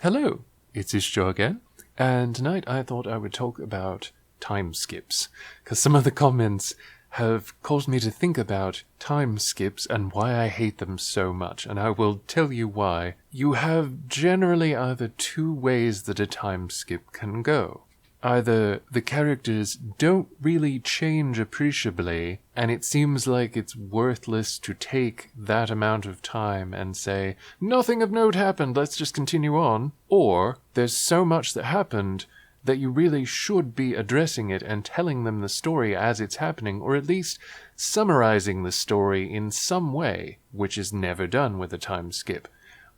Hello, it's Ishjo again, and tonight I thought I would talk about time skips, because some of the comments have caused me to think about time skips and why I hate them so much, and I will tell you why. You have generally either two ways that a time skip can go. Either the characters don't really change appreciably, and it seems like it's worthless to take that amount of time and say, nothing of note happened, let's just continue on. Or there's so much that happened that you really should be addressing it and telling them the story as it's happening, or at least summarizing the story in some way, which is never done with a time skip.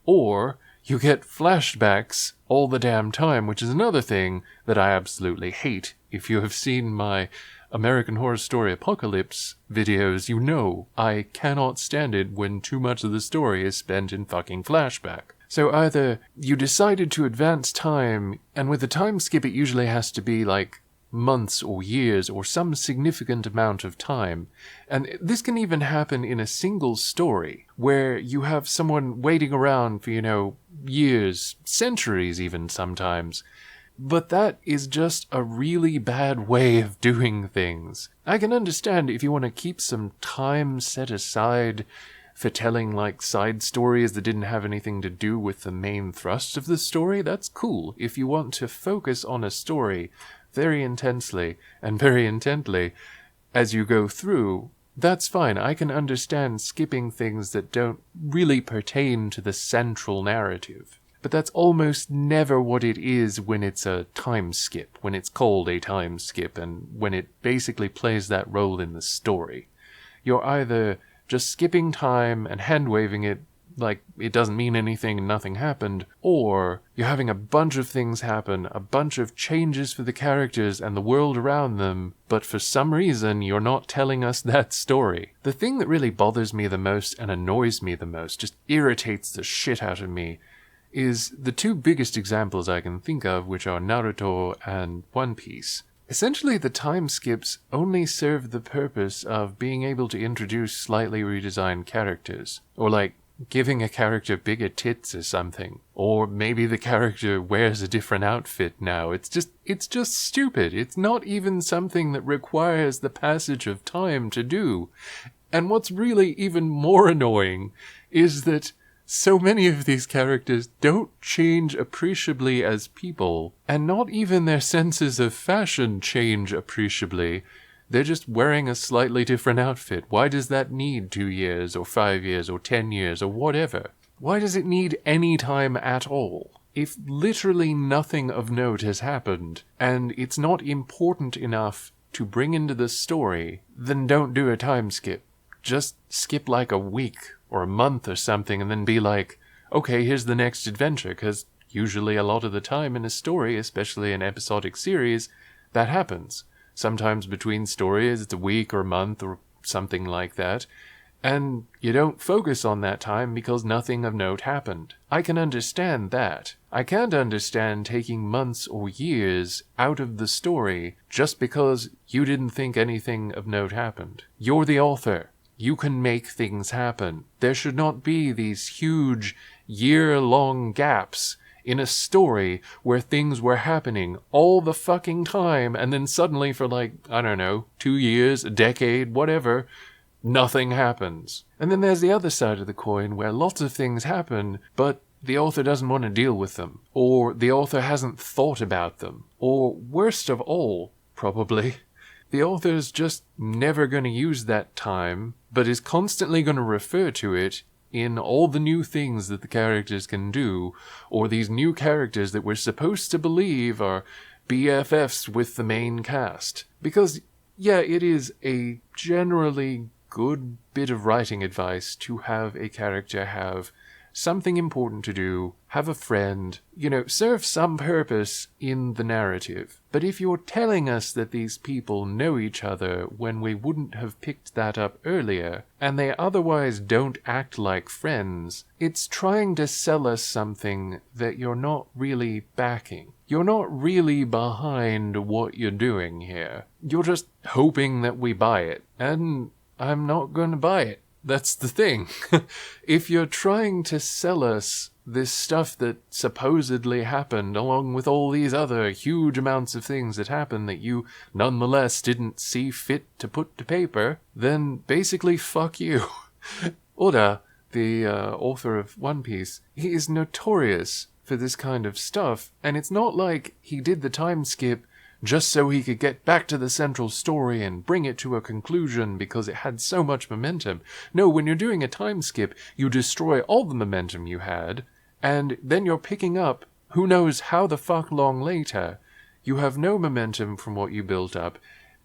Or you get flashbacks all the damn time, which is another thing that I absolutely hate. If you have seen my American Horror Story Apocalypse videos, you know I cannot stand it when too much of the story is spent in fucking flashback. So either you decided to advance time, and with a time skip it usually has to be like months or years or some significant amount of time. And this can even happen in a single story, where you have someone waiting around for, years, centuries even sometimes. But that is just a really bad way of doing things. I can understand if you want to keep some time set aside for telling side stories that didn't have anything to do with the main thrust of the story. That's cool. If you want to focus on a story very intensely and very intently as you go through, that's fine. I can understand skipping things that don't really pertain to the central narrative. But that's almost never what it is when it's a time skip, when it's called a time skip, and when it basically plays that role in the story. You're either just skipping time and hand-waving it like it doesn't mean anything and nothing happened, or you're having a bunch of things happen, a bunch of changes for the characters and the world around them, but for some reason you're not telling us that story. The thing that really bothers me the most and annoys me the most, just irritates the shit out of me, is the two biggest examples I can think of, which are Naruto and One Piece. Essentially, the time skips only serve the purpose of being able to introduce slightly redesigned characters, or giving a character bigger tits or something. Or maybe the character wears a different outfit now. It's just stupid. It's not even something that requires the passage of time to do. And what's really even more annoying is that so many of these characters don't change appreciably as people, and not even their senses of fashion change appreciably. They're just wearing a slightly different outfit. Why does that need 2 years, or 5 years, or 10 years, or whatever? Why does it need any time at all? If literally nothing of note has happened, and it's not important enough to bring into the story, then don't do a time skip. Just skip a week, or a month or something, and then be like, okay, here's the next adventure, because usually a lot of the time in a story, especially an episodic series, that happens. Sometimes between stories, it's a week or a month or something like that, and you don't focus on that time because nothing of note happened. I can understand that. I can't understand taking months or years out of the story just because you didn't think anything of note happened. You're the author. You can make things happen. There should not be these huge, year-long gaps in a story where things were happening all the fucking time, and then suddenly for 2 years, a decade, whatever, nothing happens. And then there's the other side of the coin where lots of things happen, but the author doesn't want to deal with them, or the author hasn't thought about them, or worst of all, probably, the author's just never going to use that time, but is constantly going to refer to it in all the new things that the characters can do, or these new characters that we're supposed to believe are BFFs with the main cast. Because, yeah, it is a generally good bit of writing advice to have a character have something important to do, have a friend, serve some purpose in the narrative. But if you're telling us that these people know each other when we wouldn't have picked that up earlier, and they otherwise don't act like friends, it's trying to sell us something that you're not really backing. You're not really behind what you're doing here. You're just hoping that we buy it, and I'm not going to buy it. That's the thing. If you're trying to sell us this stuff that supposedly happened, along with all these other huge amounts of things that happened that you nonetheless didn't see fit to put to paper, then basically fuck you. Oda, the author of One Piece, he is notorious for this kind of stuff, and it's not like he did the time skip just so he could get back to the central story and bring it to a conclusion because it had so much momentum. No, when you're doing a time skip, you destroy all the momentum you had, and then you're picking up who knows how the fuck long later. You have no momentum from what you built up.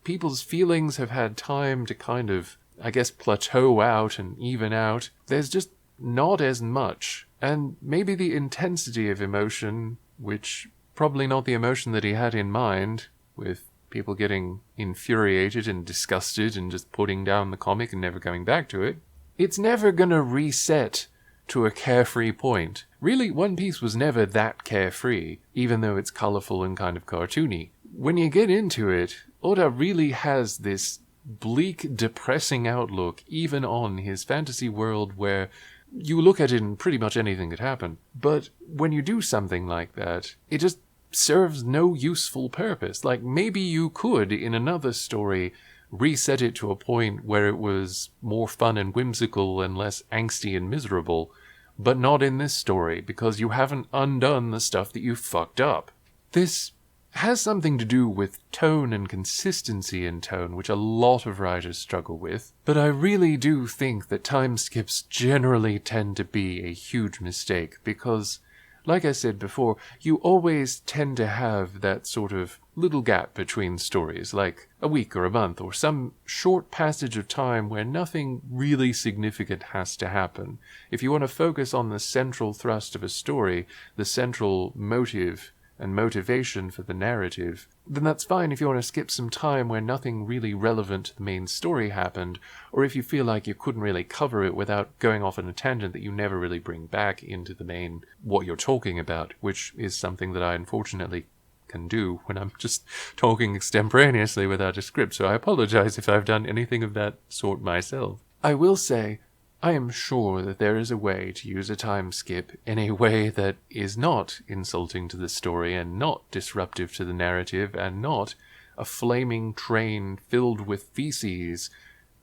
People's feelings have had time to kind of, I guess, plateau out and even out. There's just not as much. And maybe the intensity of emotion, which probably not the emotion that he had in mind, with people getting infuriated and disgusted and just putting down the comic and never going back to it, it's never gonna reset to a carefree point. Really, One Piece was never that carefree, even though it's colorful and kind of cartoony. When you get into it, Oda really has this bleak, depressing outlook even on his fantasy world where you look at it and pretty much anything could happen. But when you do something like that, it just serves no useful purpose. Like, maybe you could, in another story, reset it to a point where it was more fun and whimsical and less angsty and miserable, but not in this story, because you haven't undone the stuff that you fucked up. This has something to do with tone and consistency in tone, which a lot of writers struggle with, but I really do think that time skips generally tend to be a huge mistake, because, like I said before, you always tend to have that sort of little gap between stories, like a week or a month, or some short passage of time where nothing really significant has to happen. If you want to focus on the central thrust of a story, the central motive and motivation for the narrative, then that's fine if you want to skip some time where nothing really relevant to the main story happened, or if you feel like you couldn't really cover it without going off on a tangent that you never really bring back into the main what you're talking about, which is something that I unfortunately can do when I'm just talking extemporaneously without a script, so I apologize if I've done anything of that sort myself. I will say, I am sure that there is a way to use a time skip in a way that is not insulting to the story and not disruptive to the narrative and not a flaming train filled with feces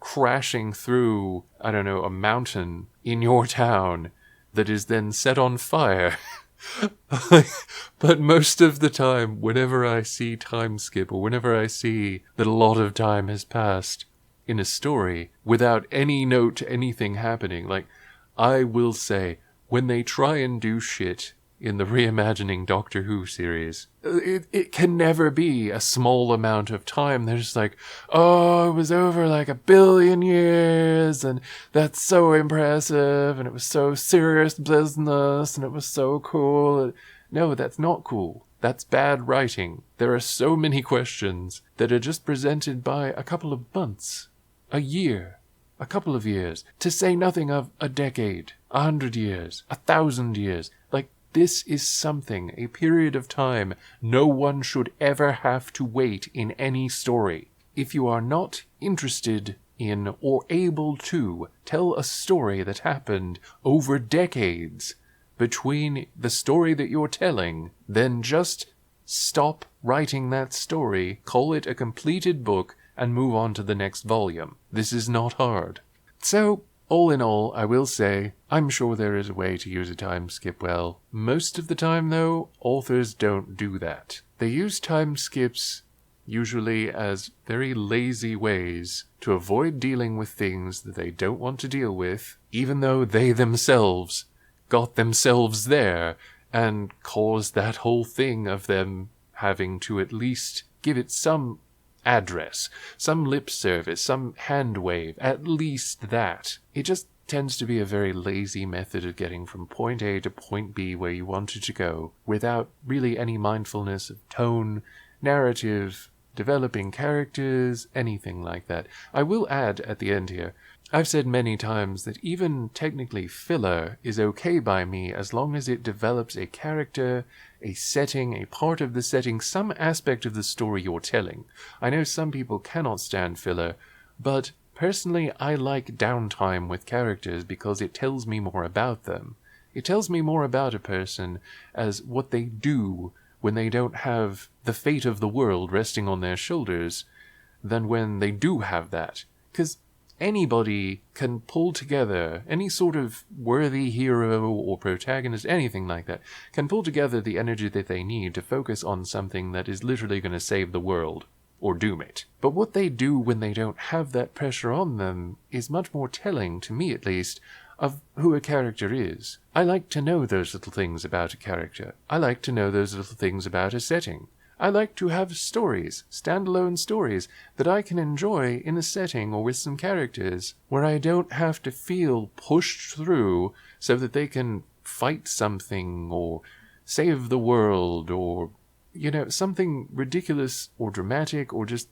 crashing through, I don't know, a mountain in your town that is then set on fire. But most of the time, whenever I see time skip or whenever I see that a lot of time has passed in a story without any note to anything happening, like, I will say, when they try and do shit in the reimagining Doctor Who series, it can never be a small amount of time. They're just like, oh, it was over like 1 billion years, and that's so impressive, and it was so serious business, and it was so cool. No, that's not cool. That's bad writing. There are so many questions that are just presented by a couple of months, a year, a couple of years, to say nothing of a decade, 100 years, 1,000 years. Like, this is something, a period of time, no one should ever have to wait in any story. If you are not interested in or able to tell a story that happened over decades between the story that you're telling, then just stop writing that story, call it a completed book, and move on to the next volume. This is not hard. So, all in all, I will say, I'm sure there is a way to use a time skip well. Most of the time, though, authors don't do that. They use time skips usually as very lazy ways to avoid dealing with things that they don't want to deal with, even though they themselves got themselves there and caused that whole thing of them having to at least give it some address, some lip service, some hand wave, at least that. It just tends to be a very lazy method of getting from point A to point B where you wanted to go, without really any mindfulness of tone, narrative, developing characters, anything like that. I will add at the end here, I've said many times that even technically filler is okay by me as long as it develops a character, a setting, a part of the setting, some aspect of the story you're telling. I know some people cannot stand filler, but Personally, I like downtime with characters because it tells me more about them. It tells me more about a person as what they do when they don't have the fate of the world resting on their shoulders than when they do have that. Because anybody can pull together, any sort of worthy hero or protagonist, anything like that, can pull together the energy that they need to focus on something that is literally going to save the world, or doom it. But what they do when they don't have that pressure on them is much more telling, to me at least, of who a character is. I like to know those little things about a character. I like to know those little things about a setting. I like to have stories, standalone stories, that I can enjoy in a setting or with some characters, where I don't have to feel pushed through so that they can fight something, or save the world, or, something ridiculous or dramatic, or just...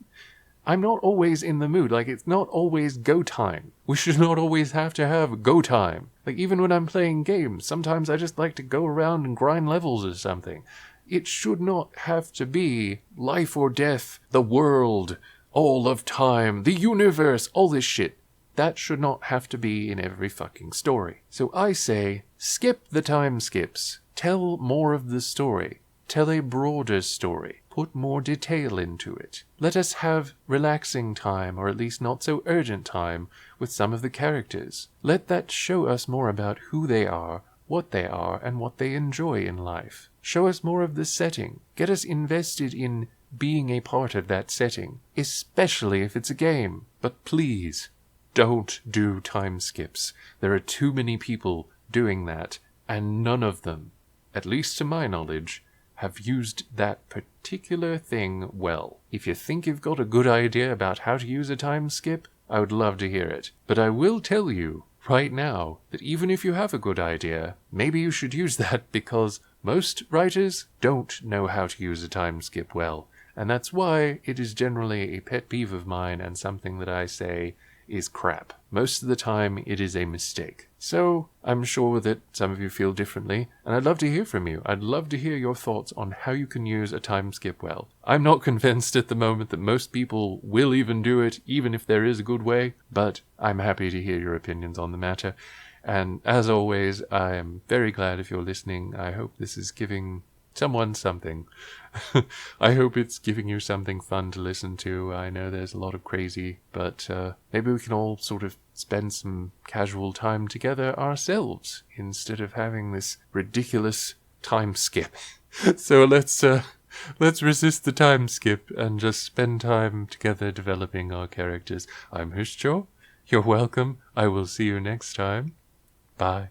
I'm not always in the mood. Like, it's not always go time. We should not always have to have go time. Like, even when I'm playing games, sometimes I just like to go around and grind levels or something. It should not have to be life or death, the world, all of time, the universe, all this shit. That should not have to be in every fucking story. So I say, skip the time skips. Tell more of the story. Tell a broader story. Put more detail into it. Let us have relaxing time, or at least not so urgent time, with some of the characters. Let that show us more about who they are, and what they enjoy in life. Show us more of the setting. Get us invested in being a part of that setting, especially if it's a game. But please, don't do time skips. There are too many people doing that, and none of them, at least to my knowledge, have used that particular thing well. If you think you've got a good idea about how to use a time skip, I would love to hear it. But I will tell you right now that even if you have a good idea, maybe you should use that, because most writers don't know how to use a time skip well. And that's why it is generally a pet peeve of mine and something that I say is crap. Most of the time, it is a mistake. So, I'm sure that some of you feel differently, and I'd love to hear from you. I'd love to hear your thoughts on how you can use a time skip well. I'm not convinced at the moment that most people will even do it, even if there is a good way, but I'm happy to hear your opinions on the matter. And as always, I am very glad if you're listening. I hope this is giving someone something. I hope it's giving you something fun to listen to. I know there's a lot of crazy, but maybe we can all sort of spend some casual time together ourselves instead of having this ridiculous time skip. So let's resist the time skip and just spend time together developing our characters. I'm Hushi. You're welcome. I will see you next time. Bye.